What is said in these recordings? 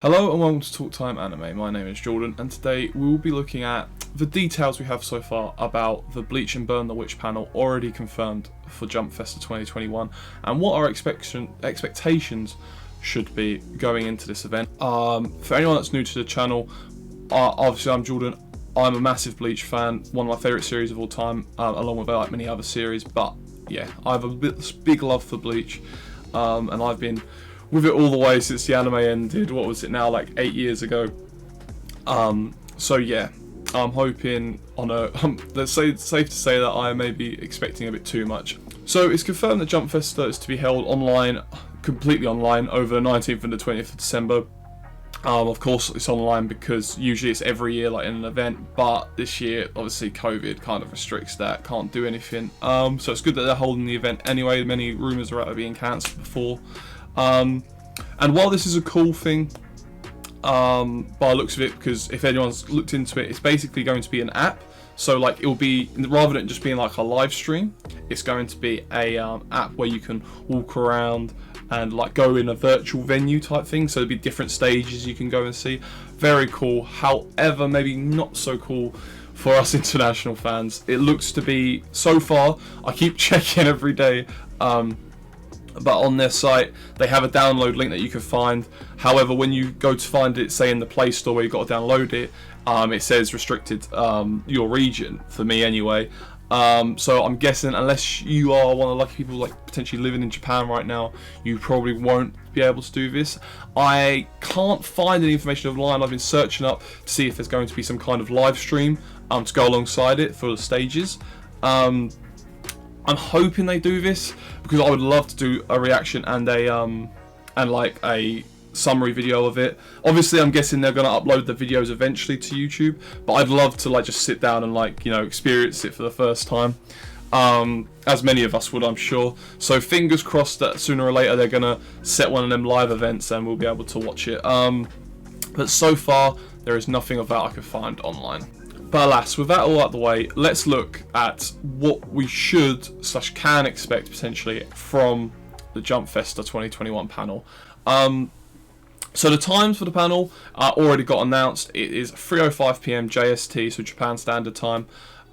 Hello and welcome to Talk Time Anime. My name is Jordan and today we will be looking at the details we have so far about the Bleach and Burn the Witch panel already confirmed for Jump Festa 2021 and what our expectations should be going into this event. For anyone that's new to the channel, obviously I'm Jordan. I'm a massive Bleach fan, one of my favourite series of all time, along with like many other series, but yeah, I have a big love for Bleach and I've been with it all the way since the anime ended. What was it now, like 8 years ago? So yeah, I'm hoping on a let's say it's safe to say that I may be expecting a bit too much. So it's confirmed that Jump Festa is to be held online, completely online, over the 19th and the 20th of December. Of course it's online because usually it's every year like in an event, but this year obviously COVID kind of restricts that, can't do anything. So it's good that they're holding the event anyway. Many rumours are out of being cancelled before. And while this is a cool thing, by the looks of it, because if anyone's looked into it, it's basically going to be an app. So like it will be, rather than just being like a live stream, it's going to be a app where you can walk around and like go in a virtual venue type thing. So there'll be different stages you can go and see. Very cool. However, maybe not so cool for us international fans. It looks to be, so far, I keep checking every day, but on their site they have a download link that you can find. However, when you go to find it, say in the Play Store where you've got to download it, it says restricted your region, for me anyway. So I'm guessing unless you are one of the lucky people like potentially living in Japan right now, you probably won't be able to do this. I can't find any information online. I've been searching up to see if there's going to be some kind of live stream to go alongside it for the stages. I'm hoping they do this because I would love to do a reaction and a summary video of it. Obviously, I'm guessing they're going to upload the videos eventually to YouTube, but I'd love to like just sit down and like, you know, experience it for the first time, as many of us would, I'm sure. So fingers crossed that sooner or later they're going to set one of them live events and we'll be able to watch it. But so far there is nothing of that I could find online. But alas, with that all out the way, let's look at what we should / can expect potentially from the Jump Festa 2021 panel. So the times for the panel already got announced. It is 3:05 PM JST, so Japan Standard Time.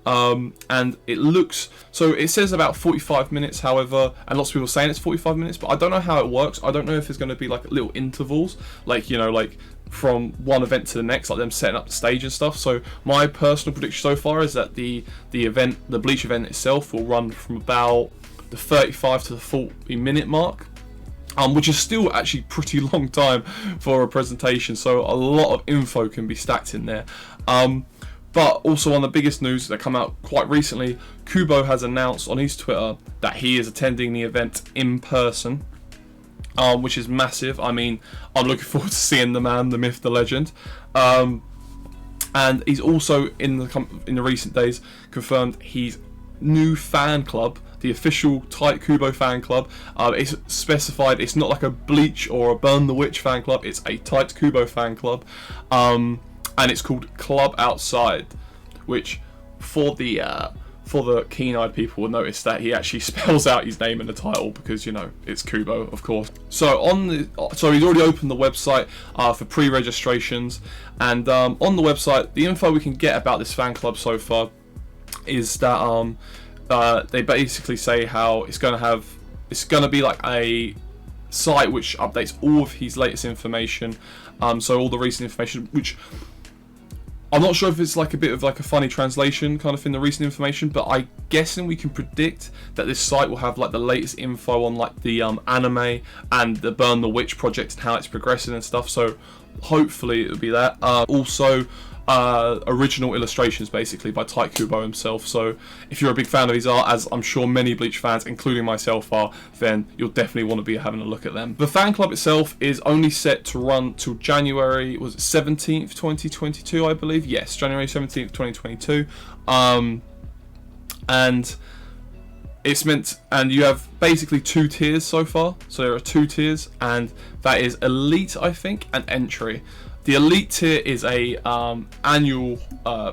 And it looks, so it says about 45 minutes, however, and lots of people are saying it's 45 minutes, but I don't know how it works. I don't know if there's going to be like little intervals, like, you know, like from one event to the next, like them setting up the stage and stuff. So my personal prediction so far is that the event, the Bleach event itself, will run from about the 35 to the 40 minute mark. Which is still actually pretty long time for a presentation, so a lot of info can be stacked in there. But also, one of the biggest news that come out quite recently, Kubo has announced on his Twitter that he is attending the event in person, which is massive. I mean, I'm looking forward to seeing the man, the myth, the legend. And he's also in the recent days confirmed his new fan club, the official Tight Kubo fan club. It's specified it's not like a Bleach or a Burn the Witch fan club, it's a Tight Kubo fan club, and it's called Club Outside, which for the keen-eyed people will notice that he actually spells out his name in the title because, you know, it's Kubo, of course. So he's already opened the website for pre-registrations, and on the website the info we can get about this fan club so far is that they basically say how it's going to be like a site which updates all of his latest information, so all the recent information, which I'm not sure if it's like a bit of like a funny translation kind of in the recent information, but I guessing we can predict that this site will have like the latest info on like the anime and the Burn the Witch project and how it's progressing and stuff, so hopefully it'll be that. Also original illustrations basically by Tight Kubo himself, so if you're a big fan of his art, as I'm sure many Bleach fans including myself are, then you'll definitely want to be having a look at them. The fan club itself is only set to run till January, was it 17th 2022, I believe? Yes, January 17th 2022. And it's meant, and you have basically 2 tiers so far. So there are 2 tiers, and that is Elite, I think, and Entry. The Elite tier is a annual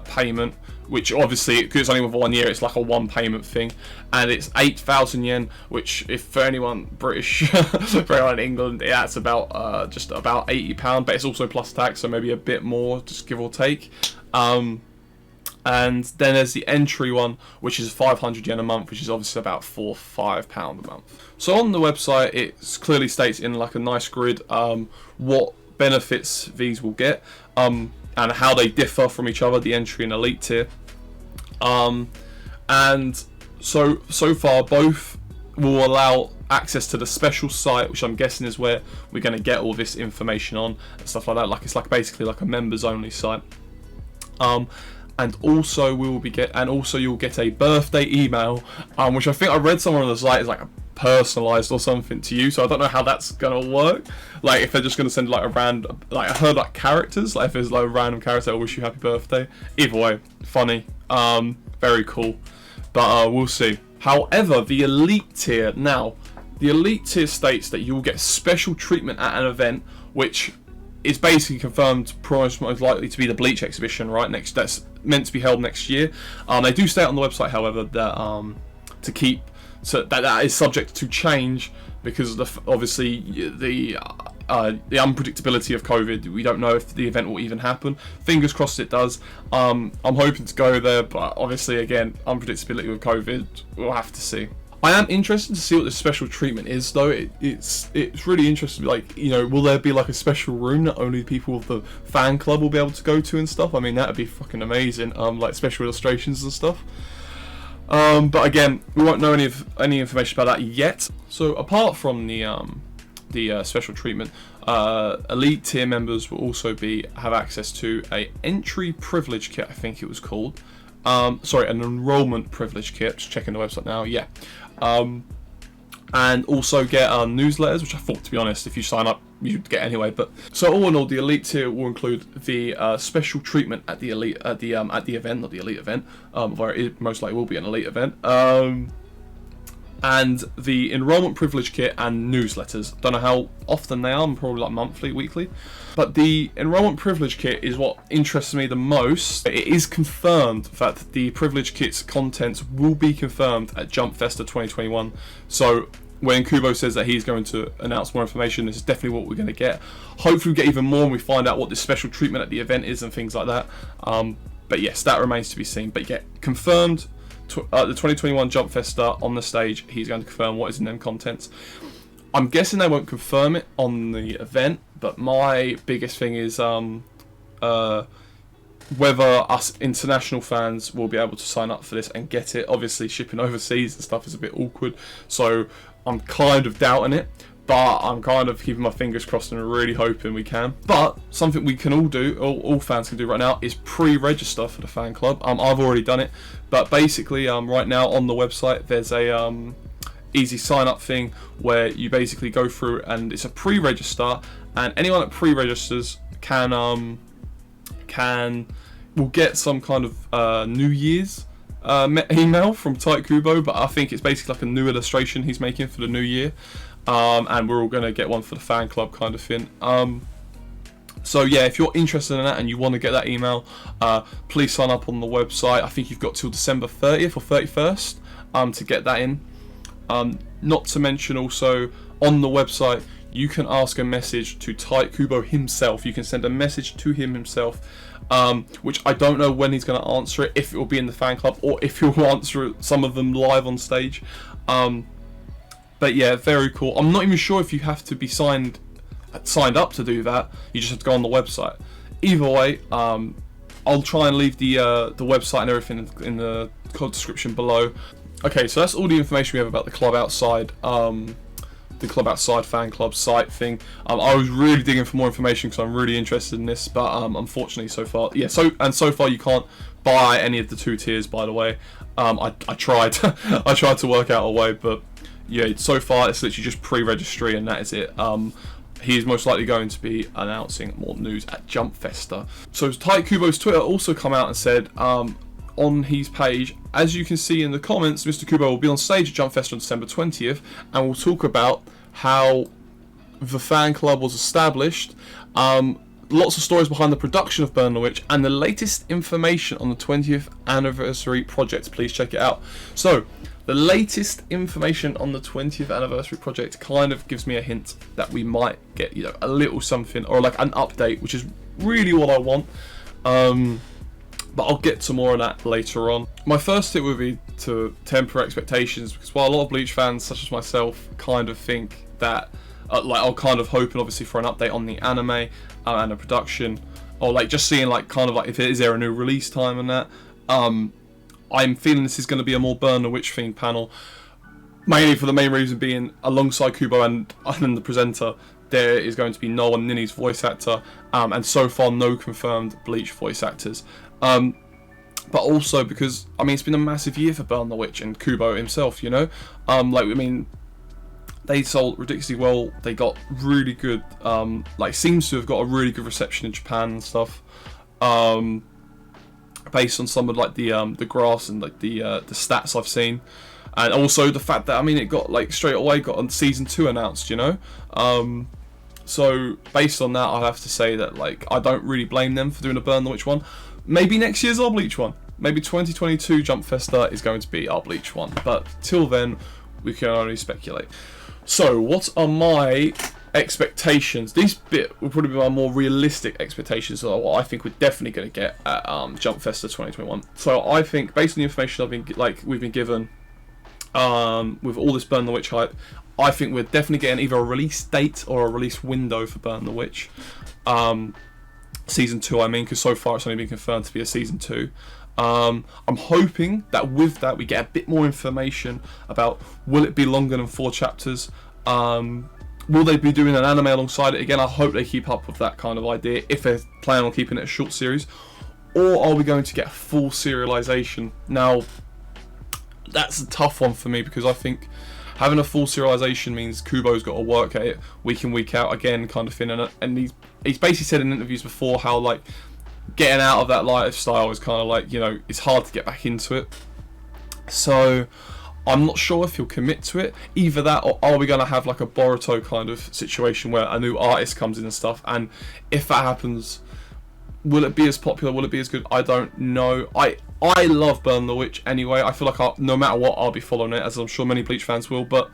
payment, which obviously, because it's only with 1 year, it's like a 1 payment thing, and it's 8,000 yen, which, if for anyone British, for anyone in England, that's about just about £80, but it's also plus tax, so maybe a bit more, just give or take. And then there's the Entry one, which is 500 yen a month, which is obviously about £4 or £5 a month. So on the website, it clearly states in like a nice grid what benefits these will get, and how they differ from each other, the Entry and Elite tier. And so far, both will allow access to the special site, which I'm guessing is where we're going to get all this information on and stuff like that. Like, it's like basically like a members only site. And also you'll get a birthday email, which I think I read somewhere on the site is like a personalized or something to you. So I don't know how that's gonna work. Like, if they're just gonna send like a random, like I heard like characters, like if there's like a random character that will wish you happy birthday. Either way, funny, very cool. But we'll see. However, the Elite tier states that you will get special treatment at an event, which is basically confirmed most likely to be the Bleach exhibition, right? That's meant to be held next year. They do state on the website, however, that that is subject to change because of obviously the unpredictability of COVID. We don't know if the event will even happen. Fingers crossed it does. I'm hoping to go there, but obviously, again, unpredictability with COVID, we'll have to see. I am interested to see what the special treatment is, though. It's really interesting. Like, you know, will there be like a special room that only people with the fan club will be able to go to and stuff? I mean, that'd be fucking amazing. Like special illustrations and stuff. But again, we won't know any information about that yet. So apart from the special treatment, Elite tier members will also have access to a entry privilege kit, I think it was called. Sorry, an enrollment privilege kit. Just checking the website now. Yeah. And also get newsletters, which I thought, to be honest, if you sign up, you'd get anyway. But so all in all, the Elite tier will include the special treatment at the Elite at the event, not the Elite event, where it most likely will be an Elite event. And the enrollment privilege kit and newsletters. Don't know how often they are, probably like monthly, weekly. But the enrollment privilege kit is what interests me the most. It is confirmed that the privilege kit's contents will be confirmed at Jump Festa 2021. So when Kubo says that he's going to announce more information, this is definitely what we're going to get. Hopefully we get even more when we find out what the special treatment at the event is and things like that. But yes, that remains to be seen. But yeah, confirmed. The 2021 Jump Festa on the stage, he's going to confirm what is in them contents. I'm guessing they won't confirm it on the event, but my biggest thing is whether us international fans will be able to sign up for this and get it. Obviously, shipping overseas and stuff is a bit awkward, so I'm kind of doubting it. But I'm kind of keeping my fingers crossed and really hoping we can. But something we can all do, all fans can do right now, is pre-register for the fan club. I've already done it, but basically, right now on the website, there's a easy sign-up thing where you basically go through and it's a pre-register, and anyone that pre-registers will get some kind of New Year's email from Tight Kubo, but I think it's basically like a new illustration he's making for the new year. And we're all going to get one for the fan club kind of thing. So yeah, if you're interested in that and you want to get that email, please sign up on the website. I think you've got till December 30th or 31st to get that in. Not to mention also, on the website, you can ask a message to Tight Kubo himself. You can send a message to him himself, which I don't know when he's going to answer it, if it will be in the fan club or if he'll answer some of them live on stage. But yeah, very cool. I'm not even sure if you have to be signed up to do that. You just have to go on the website. Either way, I'll try and leave the website and everything in the description below. Okay, so that's all the information we have about the Club Outside, the Club Outside fan club site thing. I was really digging for more information because I'm really interested in this, but unfortunately so far you can't buy any of the 2 tiers. By the way, I tried I tried to work out a way, but yeah, so far it's literally just pre-registry and that is it. He's most likely going to be announcing more news at Jump Festa. So Tight Kubo's Twitter also come out and said, on his page, as you can see in the comments, Mr. Kubo will be on stage at Jump Festa on December 20th, and we'll talk about how the fan club was established, lots of stories behind the production of Burn the Witch, and the latest information on the 20th anniversary project. Please check it out. So, the latest information on the 20th anniversary project kind of gives me a hint that we might get, you know, a little something, or like an update, which is really what I want. But I'll get to more on that later on. My first tip would be to temper expectations, because while a lot of Bleach fans, such as myself, kind of think that, like, I'm kind of hoping, obviously, for an update on the anime and the production, or like just seeing, like, kind of like, if is there a new release time and that. I'm feeling this is going to be a more Burn the Witch themed panel, mainly for the main reason being, alongside Kubo and the presenter, there is going to be Noah Nini's voice actor, and so far no confirmed Bleach voice actors. But also because, I mean, it's been a massive year for Burn the Witch and Kubo himself, you know? Like, I mean, they sold ridiculously well. They got really good, like, seems to have got a really good reception in Japan and stuff. Based on some of, like, the graphs and, like, the stats I've seen. And also the fact that, I mean, it got, like, straight away got on season 2 announced, you know? So based on that, I have to say that, like, I don't really blame them for doing a Burn the Witch one. Maybe next year's our Bleach one. Maybe 2022 Jump Festa is going to be our Bleach one. But till then, we can only speculate. So, what are my expectations? These bit will probably be my more realistic expectations of what I think we're definitely going to get at Jump Festa 2021. So, I think, based on the information we've been given, with all this Burn the Witch hype, I think we're definitely getting either a release date or a release window for Burn the Witch. Season 2, I mean, because so far it's only been confirmed to be a Season 2. I'm hoping that with that we get a bit more information about, will it be longer than 4 chapters? Will they be doing an anime alongside it? Again, I hope they keep up with that kind of idea, if they're planning on keeping it a short series. Or are we going to get full serialization? Now, that's a tough one for me, because I think having a full serialization means Kubo's got to work at it week in, week out again, kind of thing. And he's basically said in interviews before how, like, getting out of that lifestyle is kind of like, you know, it's hard to get back into it. So I'm not sure if he'll commit to it. Either that, or are we going to have like a Boruto kind of situation where a new artist comes in and stuff, and if that happens, will it be as popular, will it be as good? I don't know. I love Burn the Witch anyway. I feel like no matter what, I'll be following it, as I'm sure many Bleach fans will. But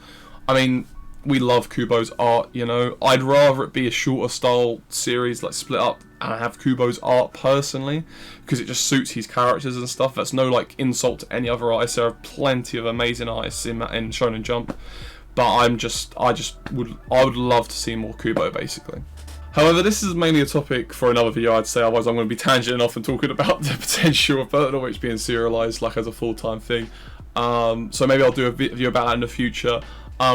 I mean, we love Kubo's art, you know. I'd rather it be a shorter style series, like split up, and have Kubo's art personally, because it just suits his characters and stuff. That's no, like, insult to any other artist. There are plenty of amazing artists in Shonen Jump, but I would love to see more Kubo, basically. However, this is mainly a topic for another video, I'd say, otherwise I'm going to be tangenting off and talking about the potential of Burn the Witch being serialized, like, as a full-time thing. So maybe I'll do a video about that in the future.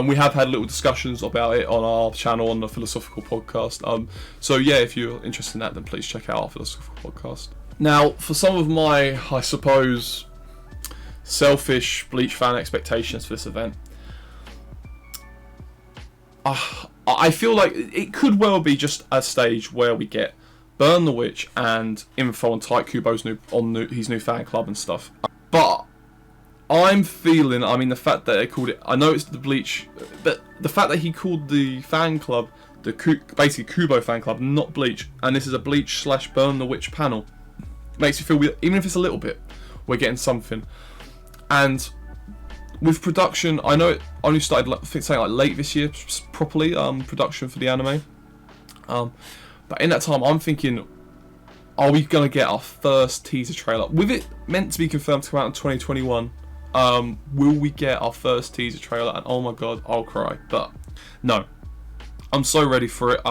We have had little discussions about it on our channel, on the Philosophical Podcast. So yeah, if you're interested in that, then please check out our Philosophical Podcast. Now, for some of my, I suppose, selfish Bleach fan expectations for this event, I feel like it could well be just a stage where we get Burn the Witch and info on Kubo's his new fan club and stuff. But I'm feeling, I mean, the fact that they called it, I know it's the Bleach, but the fact that he called the fan club basically Kubo fan club, not Bleach, and this is a Bleach / Burn the Witch panel, makes me feel, even if it's a little bit, we're getting something. And with production, I know it only started, I think, something like late this year, properly, production for the anime. But in that time, I'm thinking, are we going to get our first teaser trailer? With it meant to be confirmed to come out in 2021, will we get our first teaser trailer? And oh my god, I'll cry. But no, I'm so ready for it.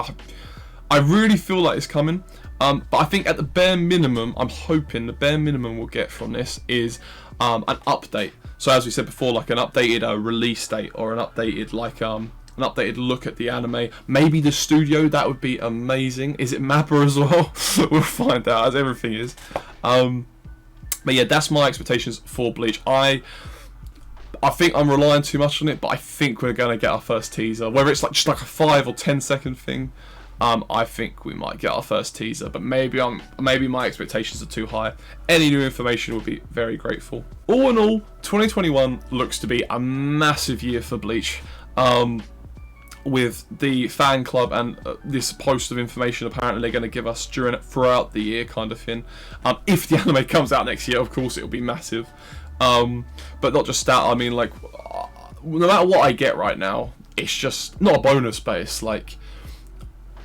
I really feel like it's coming. But I think at the bare minimum, I'm hoping the bare minimum we'll get from this is an update. So as we said before, like an updated release date, or an updated an updated look at the anime. Maybe the studio, that would be amazing. Is it Mappa as well? We'll find out, as everything is. But yeah, that's my expectations for Bleach. I think I'm relying too much on it, but I think we're going to get our first teaser. Whether it's like just like a 5 or 10 second thing, I think we might get our first teaser, but maybe my expectations are too high. Any new information would be very grateful. All in all, 2021 looks to be a massive year for Bleach. With the fan club and this post of information apparently they're going to give us throughout the year kind of thing. If the anime comes out next year, of course it'll be massive. But not just that, I mean, like, no matter what I get right now, it's just not a bonus, but it's like,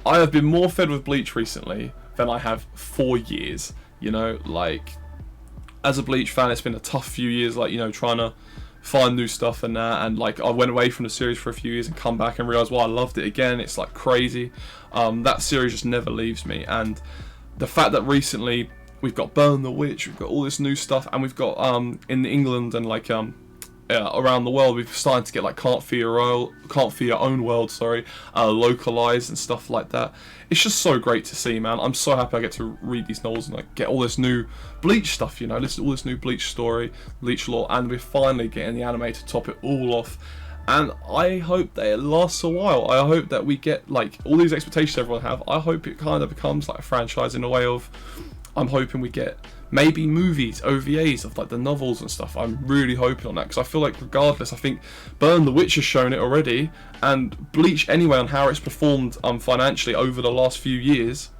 I have been more fed with Bleach recently than I have for years, you know, like, as a Bleach fan, it's been a tough few years, like, you know, trying to find new stuff and that, and like I went away from the series for a few years and come back and realised, well, I loved it again. It's like crazy. That series just never leaves me, and the fact that recently we've got Burn the Witch, we've got all this new stuff, and we've got in England and like around the world, we've started to get like Can't Fear Your Own World, localized and stuff like that. It's just so great to see, man. I'm so happy I get to read these novels and like get all this new Bleach stuff, you know, all this new Bleach story, Bleach lore, and we're finally getting the anime to top it all off. And I hope that it lasts a while. I hope that we get like all these expectations everyone have. I hope it kind of becomes like a franchise in a way of, I'm hoping we get maybe movies, OVAs of like the novels and stuff. I'm really hoping on that, because I feel like regardless, I think Burn the Witch has shown it already, and Bleach anyway, on how it's performed financially over the last few years,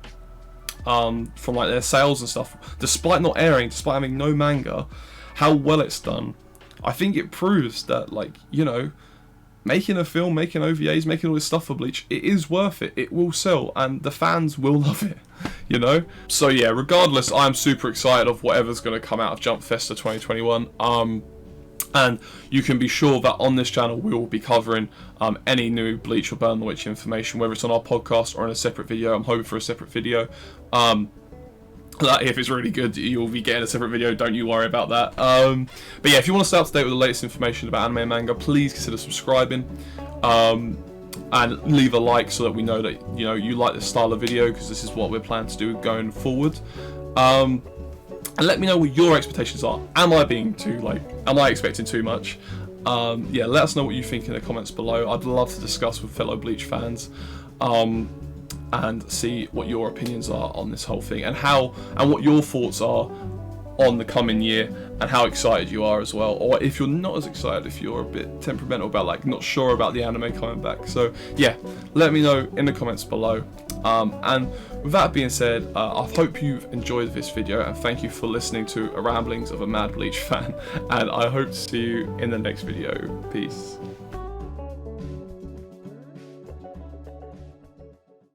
from like their sales and stuff, despite not airing, despite having no manga, how well it's done. I think it proves that, like, you know, making a film, making OVAs, making all this stuff for Bleach, it is worth it. It will sell, and the fans will love it, you know? So yeah, regardless, I'm super excited of whatever's going to come out of Jump Festa 2021. And you can be sure that on this channel we will be covering any new Bleach or Burn the Witch information, whether it's on our podcast or in a separate video. I'm hoping for a separate video. That if it's really good, you'll be getting a separate video, don't you worry about that. But yeah, if you want to stay up to date with the latest information about anime and manga, please consider subscribing, and leave a like so that we know that, you know, you like this style of video, because this is what we're planning to do going forward. And let me know what your expectations are. Am I expecting too much? Yeah, let us know what you think in the comments below. I'd love to discuss with fellow Bleach fans. And see what your opinions are on this whole thing, and what your thoughts are on the coming year, and how excited you are as well, or if you're not as excited, if you're a bit temperamental about, like, not sure about the anime coming back. So yeah, let me know in the comments below. And with that being said, I hope you've enjoyed this video, and thank you for listening to a ramblings of a mad Bleach fan, and I hope to see you in the next video. Peace.